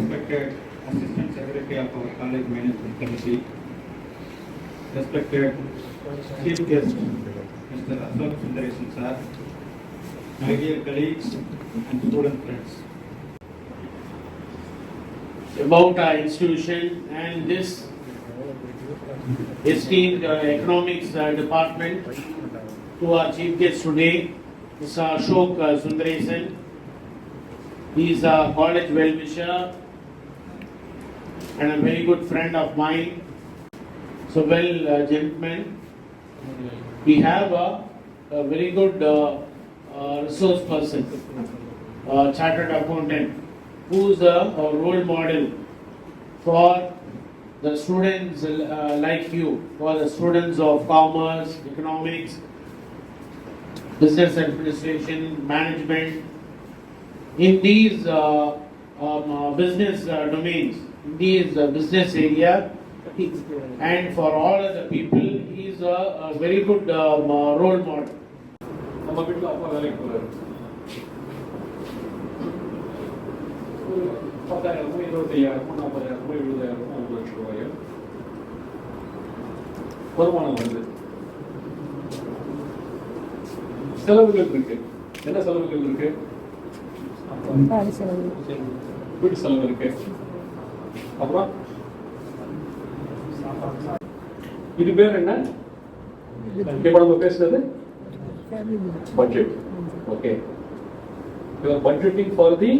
respected Assistant Secretary of our College Management Committee, respected Chief Guest, Mr. Ashok Sundaresan Sir, my dear colleagues and student friends. About our institution and this esteemed economics department, to our chief guest today, Mr. Ashok Sundaresan. He is a college well-wisher and a very good friend of mine. So gentlemen, we have a very good resource person, chartered accountant, who is a role model for the students like you, for the students of commerce, economics, business administration, management, in these business domains, in these business area, and for all other people, he is a very good role model. நம்ம வீட்டில் அப்பா வேலைக்கு போகிறாரு. 10,000 25,000 40,000 70,000 1 லட்சம் ரூபாய் வருமானம் வருது. செலவுகள் இருக்கு. என்ன செலவுகள் இருக்கு? வீட்டு செலவு இருக்கு. அப்புறம் இது பேர் என்ன? இப்ப நம்ம பேசுறது budget. Okay. You are budgeting for the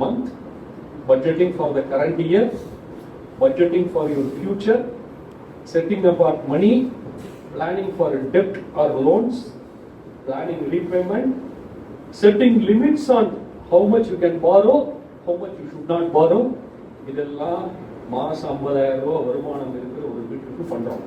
month, budgeting for the current year, budgeting for your future, setting apart money, planning for debt or loans, planning repayment, setting limits on how much you can borrow, how much you should not borrow. இதெல்லாம் மாசம் 50,000 ரூபாய் வருமானம் இருக்கிற ஒரு வீட்டுக்கு பண்றோம்.